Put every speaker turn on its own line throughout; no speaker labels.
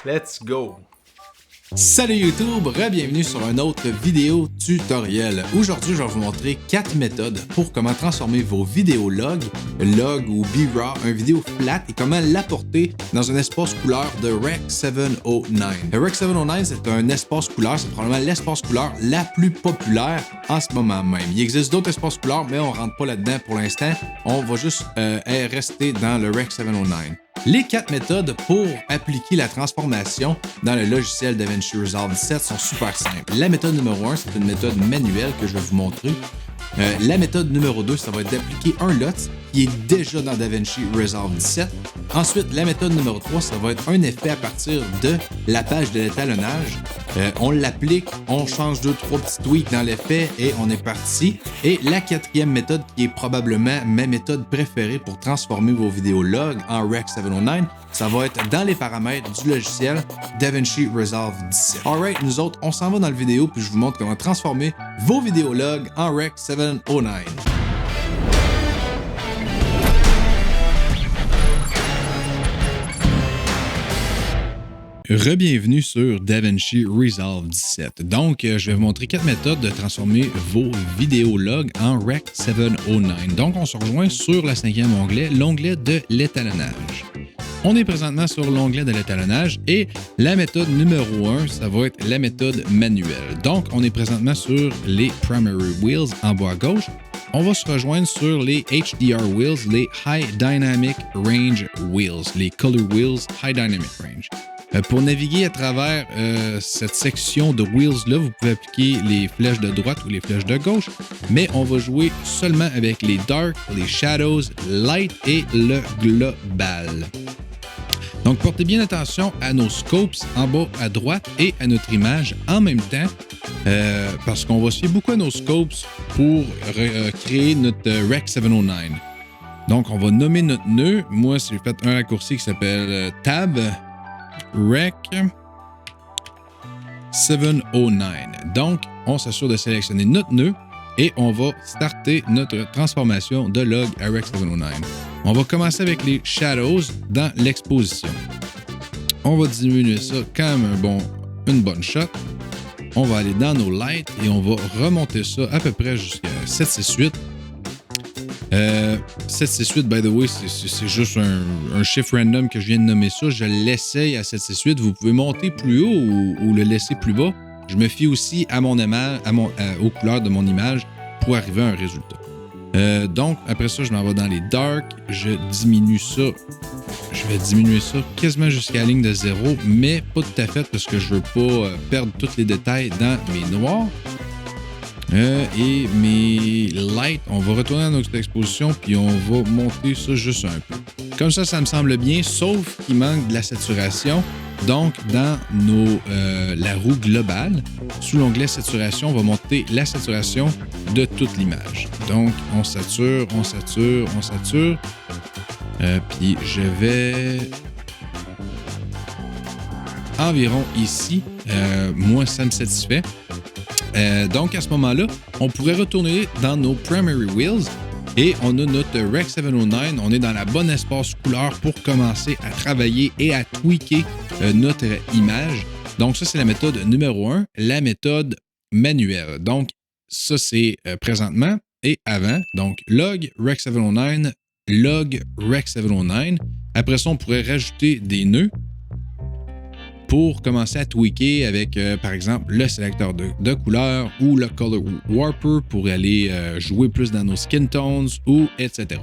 Let's go!
Salut YouTube, bienvenue sur un autre vidéo tutoriel. Aujourd'hui, je vais vous montrer 4 méthodes pour comment transformer vos vidéos log ou B-RAW, un vidéo flat et comment l'apporter dans un espace couleur de Rec 709. Le Rec 709, c'est un espace couleur, c'est probablement l'espace couleur la plus populaire en ce moment même. Il existe d'autres espaces couleurs, mais on rentre pas là-dedans pour l'instant. On va juste rester dans le Rec 709. Les 4 méthodes pour appliquer la transformation dans le logiciel DaVinci Resolve 17 sont super simples. La méthode numéro 1, c'est une méthode manuelle que je vais vous montrer. La méthode numéro 2, ça va être d'appliquer un LUT qui est déjà dans DaVinci Resolve 17. Ensuite, la méthode numéro 3, ça va être un effet à partir de la page de l'étalonnage. On l'applique, on change 2-3 petits tweaks dans l'effet et on est parti. Et la 4e méthode, qui est probablement ma méthode préférée pour transformer vos vidéos log en Rec 709, ça va être dans les paramètres du logiciel DaVinci Resolve 17. Alright, nous autres, on s'en va dans la vidéo puis je vous montre comment transformer vos vidéos log en Rec 709. Rebienvenue sur DaVinci Resolve 17. Donc, je vais vous montrer 4 méthodes de transformer vos vidéos log en Rec 709. Donc, on se rejoint sur le 5e onglet, l'onglet de l'étalonnage. On est présentement sur l'onglet de l'étalonnage et la méthode numéro 1, ça va être la méthode manuelle. Donc, on est présentement sur les Primary Wheels en bas à gauche. On va se rejoindre sur les HDR Wheels, les High Dynamic Range Wheels, les Color Wheels High Dynamic Range. Pour naviguer à travers cette section de wheels-là, vous pouvez appliquer les flèches de droite ou les flèches de gauche, mais on va jouer seulement avec les dark, les shadows, light et le global. Donc, portez bien attention à nos scopes en bas à droite et à notre image en même temps, parce qu'on va se fier beaucoup à nos scopes pour créer notre Rec 709. Donc, on va nommer notre nœud. Moi, j'ai fait un raccourci qui s'appelle Tab Rec 709. Donc, on s'assure de sélectionner notre nœud et on va starter notre transformation de log à Rec 709. On va commencer avec les shadows dans l'exposition. On va diminuer ça comme une bonne shot. On va aller dans nos lights et on va remonter ça à peu près jusqu'à 768. 768, by the way, c'est juste un chiffre random que je viens de nommer ça. Je l'essaye à 768. Vous pouvez monter plus haut ou le laisser plus bas. Je me fie aussi à mon image, aux couleurs de mon image pour arriver à un résultat. Donc, après ça, je m'en vais dans les dark. Je diminue ça. Je vais diminuer ça quasiment jusqu'à la ligne de 0, mais pas tout à fait parce que je veux pas perdre tous les détails dans mes noirs. Et mes lights, on va retourner dans notre exposition puis on va monter ça juste un peu. Comme ça me semble bien, sauf qu'il manque de la saturation. Donc, dans la roue globale, sous l'onglet saturation, on va monter la saturation de toute l'image. Donc, on sature. Puis, je vais environ ici. Moi, ça me satisfait. Donc, à ce moment-là, on pourrait retourner dans nos Primary Wheels et on a notre Rec 709. On est dans la bonne espace couleur pour commencer à travailler et à tweaker notre image. Donc, ça, c'est la méthode numéro 1, la méthode manuelle. Donc, ça, c'est présentement et avant. Donc, log Rec 709, log Rec 709. Après ça, on pourrait rajouter des nœuds pour commencer à tweaker avec, par exemple, le sélecteur de couleurs ou le Color Warper pour aller jouer plus dans nos skin tones ou etc.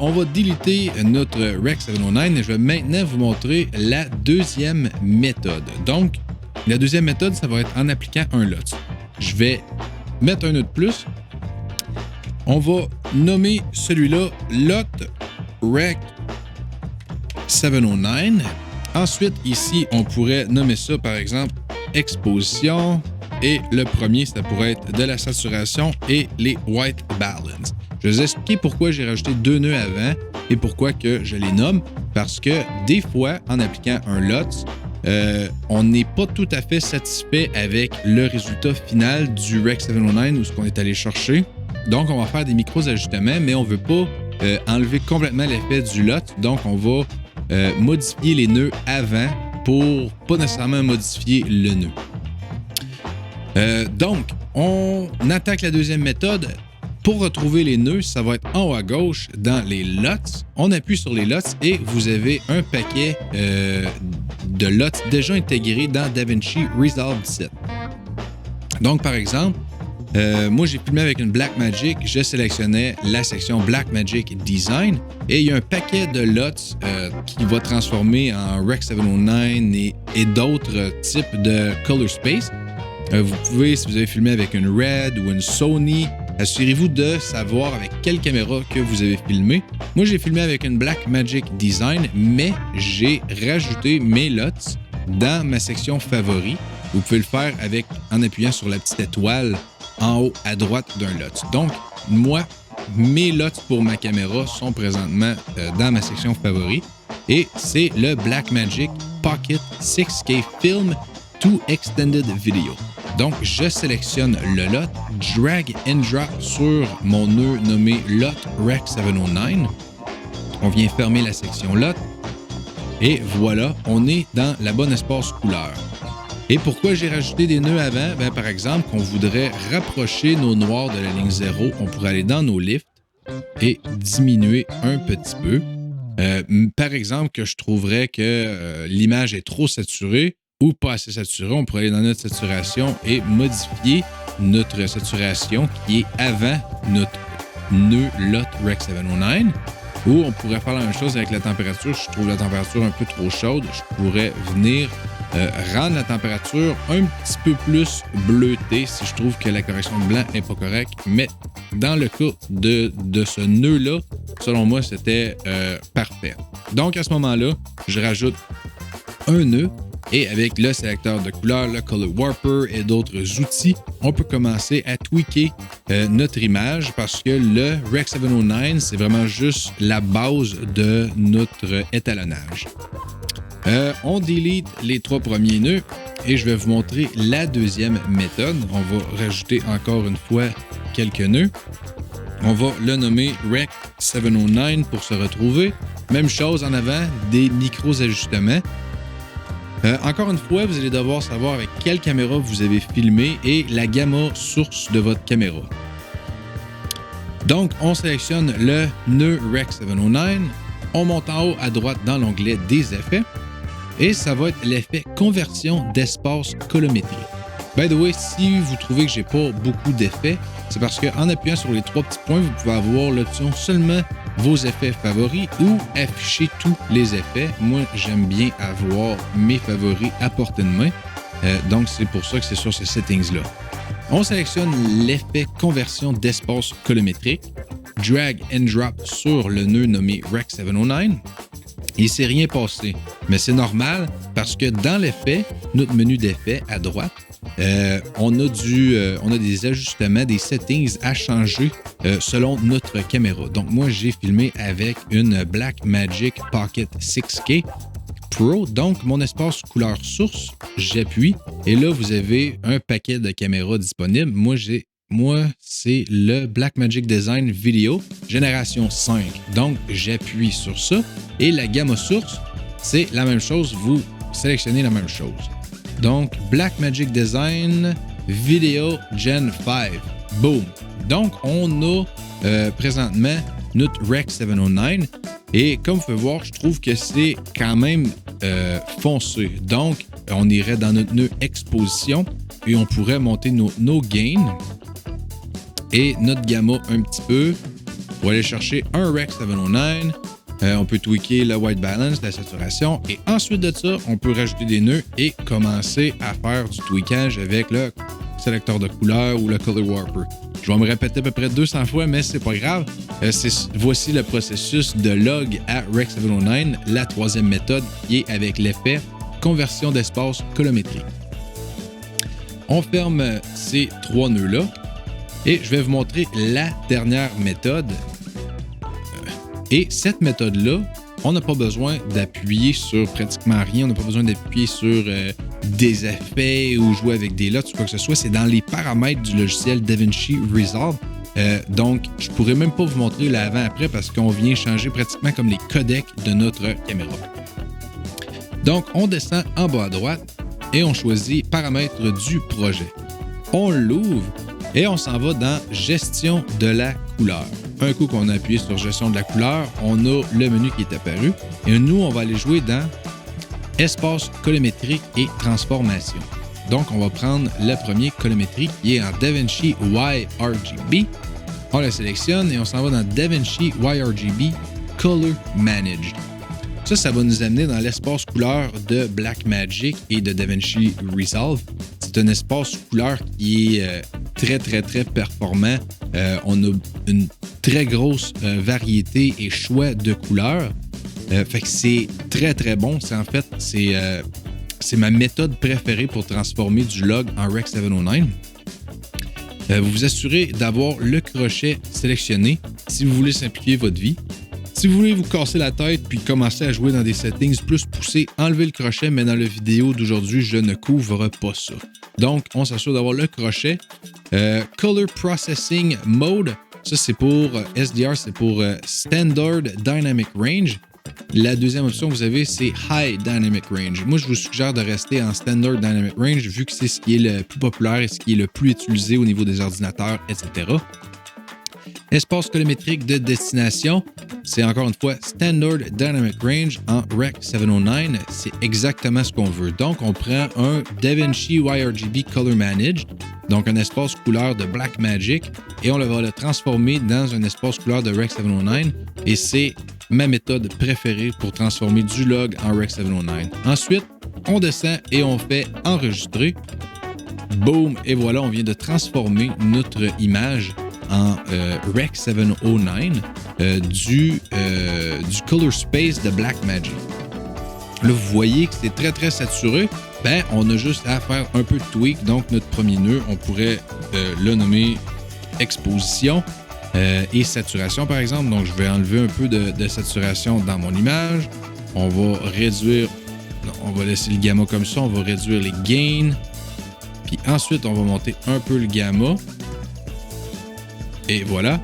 On va déliter notre Rec 709 et je vais maintenant vous montrer la deuxième méthode. Donc, la deuxième méthode, ça va être en appliquant un LUT. Je vais mettre un nœud de plus. On va nommer celui-là LUT Rec 709. Ensuite, ici, on pourrait nommer ça, par exemple, exposition. Et le premier, ça pourrait être de la saturation et les white balance. Je vais vous expliquer pourquoi j'ai rajouté 2 nœuds avant et pourquoi que je les nomme. Parce que des fois, en appliquant un LUT, on n'est pas tout à fait satisfait avec le résultat final du Rec 709 ou ce qu'on est allé chercher. Donc, on va faire des micros ajustements, mais on ne veut pas enlever complètement l'effet du LUT. Donc, on va modifier les nœuds avant pour pas nécessairement modifier le nœud. Donc, on attaque la deuxième méthode. Pour retrouver les nœuds, ça va être en haut à gauche dans les LUTs. On appuie sur les LUTs et vous avez un paquet de LUTs déjà intégrés dans DaVinci Resolve 17. Donc, par exemple, moi, j'ai filmé avec une Blackmagic. Je sélectionnais la section Blackmagic Design et il y a un paquet de LUTs qui va transformer en Rec. 709 et d'autres types de Color Space. Vous pouvez, si vous avez filmé avec une Red ou une Sony, assurez-vous de savoir avec quelle caméra que vous avez filmé. Moi, j'ai filmé avec une Blackmagic Design, mais j'ai rajouté mes LUTs dans ma section favoris. Vous pouvez le faire en appuyant sur la petite étoile en haut à droite d'un LUT. Donc, moi, mes LUTs pour ma caméra sont présentement dans ma section favoris et c'est le Blackmagic Pocket 6K Film to Extended Video. Donc, je sélectionne le LUT, drag and drop sur mon nœud nommé LUT Rec. 709. On vient fermer la section LUT et voilà, on est dans la bonne espace couleur. Et pourquoi j'ai rajouté des nœuds avant? Ben, par exemple, qu'on voudrait rapprocher nos noirs de la ligne 0, on pourrait aller dans nos lifts et diminuer un petit peu. Par exemple, que je trouverais que l'image est trop saturée ou pas assez saturée, on pourrait aller dans notre saturation et modifier notre saturation qui est avant notre nœud LUT Rec. 709. Ou on pourrait faire la même chose avec la température. Je trouve la température un peu trop chaude. Je pourrais venir rendre la température un petit peu plus bleutée si je trouve que la correction de blanc n'est pas correcte. Mais dans le cas de ce nœud-là, selon moi, c'était parfait. Donc, à ce moment-là, je rajoute un nœud et avec le sélecteur de couleurs, le Color Warper et d'autres outils, on peut commencer à tweaker notre image parce que le Rec. 709, c'est vraiment juste la base de notre étalonnage. On delete les 3 premiers nœuds et je vais vous montrer la deuxième méthode. On va rajouter encore une fois quelques nœuds. On va le nommer Rec. 709 pour se retrouver. Même chose en avant, des micros-ajustements. Encore une fois, vous allez devoir savoir avec quelle caméra vous avez filmé et la gamma source de votre caméra. Donc, on sélectionne le nœud Rec. 709. On monte en haut à droite dans l'onglet des effets. Et ça va être l'effet conversion d'espace colorimétrique. By the way, si vous trouvez que j'ai pas beaucoup d'effets, c'est parce qu'en appuyant sur les 3 petits points, vous pouvez avoir l'option seulement vos effets favoris ou afficher tous les effets. Moi, j'aime bien avoir mes favoris à portée de main. Donc, c'est pour ça que c'est sur ces settings-là. On sélectionne l'effet conversion d'espace colorimétrique, drag and drop sur le nœud nommé Rec. 709. Il ne s'est rien passé, mais c'est normal parce que dans l'effet, notre menu d'effet à droite, on a des ajustements, des settings à changer selon notre caméra. Donc moi, j'ai filmé avec une Blackmagic Pocket 6K Pro. Donc mon espace couleur source, j'appuie et là, vous avez un paquet de caméras disponibles. Moi, c'est le Blackmagic Design Video génération 5. Donc, j'appuie sur ça. Et la gamma source, c'est la même chose. Vous sélectionnez la même chose. Donc, Blackmagic Design Video Gen 5. Boom! Donc, on a présentement notre Rec. 709. Et comme vous pouvez voir, je trouve que c'est quand même foncé. Donc, on irait dans notre nœud exposition et on pourrait monter nos gains. Et notre gamma un petit peu pour aller chercher un Rec. 709. On peut tweaker le white balance, la saturation. Et ensuite de ça, on peut rajouter des nœuds et commencer à faire du tweakage avec le sélecteur de couleurs ou le Color Warper. Je vais me répéter à peu près 200 fois, mais c'est pas grave. Voici le processus de log à Rec. 709, la troisième méthode qui est avec l'effet conversion d'espace colorimétrique. On ferme ces 3 nœuds-là. Et je vais vous montrer la dernière méthode. Et cette méthode-là, on n'a pas besoin d'appuyer sur pratiquement rien. On n'a pas besoin d'appuyer sur des effets ou jouer avec des LUTs ou quoi que ce soit. C'est dans les paramètres du logiciel DaVinci Resolve. Donc, je pourrais même pas vous montrer l'avant-après parce qu'on vient changer pratiquement comme les codecs de notre caméra. Donc, on descend en bas à droite et on choisit paramètres du projet. On l'ouvre et on s'en va dans gestion de la couleur. Un coup qu'on a appuyé sur gestion de la couleur, on a le menu qui est apparu et nous, on va aller jouer dans espace colorimétrique et transformation. Donc, on va prendre le premier colorimétrique qui est en DaVinci YRGB. On le sélectionne et on s'en va dans DaVinci YRGB Color Managed. Ça va nous amener dans l'espace couleur de Blackmagic et de DaVinci Resolve. C'est un espace couleur qui est très, très, très performant. On a une très grosse variété et choix de couleurs. Fait que c'est très, très bon. C'est ma méthode préférée pour transformer du log en Rec 709. Vous vous assurez d'avoir le crochet sélectionné si vous voulez simplifier votre vie. Si vous voulez vous casser la tête puis commencer à jouer dans des settings plus poussés, enlevez le crochet, mais dans la vidéo d'aujourd'hui, je ne couvre pas ça. Donc, on s'assure d'avoir le crochet. Color Processing Mode, ça c'est pour SDR, c'est pour Standard Dynamic Range. La deuxième option que vous avez, c'est High Dynamic Range. Moi, je vous suggère de rester en Standard Dynamic Range vu que c'est ce qui est le plus populaire et ce qui est le plus utilisé au niveau des ordinateurs, etc. Espace colorimétrique de destination, c'est encore une fois Standard Dynamic Range en Rec 709. C'est exactement ce qu'on veut. Donc, on prend un DaVinci YRGB Color Managed, donc un espace couleur de Blackmagic, et on va le transformer dans un espace couleur de Rec 709. Et c'est ma méthode préférée pour transformer du log en Rec 709. Ensuite, on descend et on fait enregistrer. Boom! Et voilà, on vient de transformer notre image en Rec 709 du Color Space de Blackmagic. Là, vous voyez que c'est très, très saturé. Ben, on a juste à faire un peu de tweak. Donc, notre premier nœud, on pourrait le nommer Exposition et Saturation, par exemple. Donc, je vais enlever un peu de saturation dans mon image. On va réduire... Non, on va laisser le gamma comme ça. On va réduire les gains. Puis ensuite, on va monter un peu le gamma. Et voilà.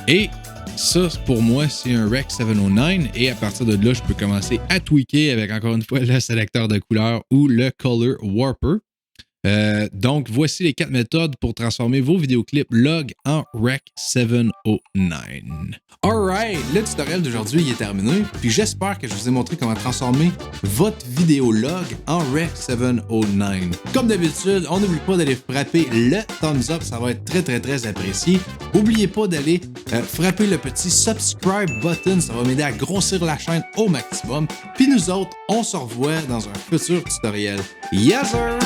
Et ça, pour moi, c'est un Rec 709. Et à partir de là, je peux commencer à tweaker avec, encore une fois, le sélecteur de couleurs ou le Color Warper. Donc, voici les 4 méthodes pour transformer vos vidéoclips log en Rec 709. Alright, le tutoriel d'aujourd'hui est terminé. Puis j'espère que je vous ai montré comment transformer votre vidéo log en Rec 709. Comme d'habitude, on n'oublie pas d'aller frapper le thumbs up, ça va être très très très apprécié. N'oubliez pas d'aller frapper le petit subscribe button, ça va m'aider à grossir la chaîne au maximum. Puis nous autres, on se revoit dans un futur tutoriel. Yes sir!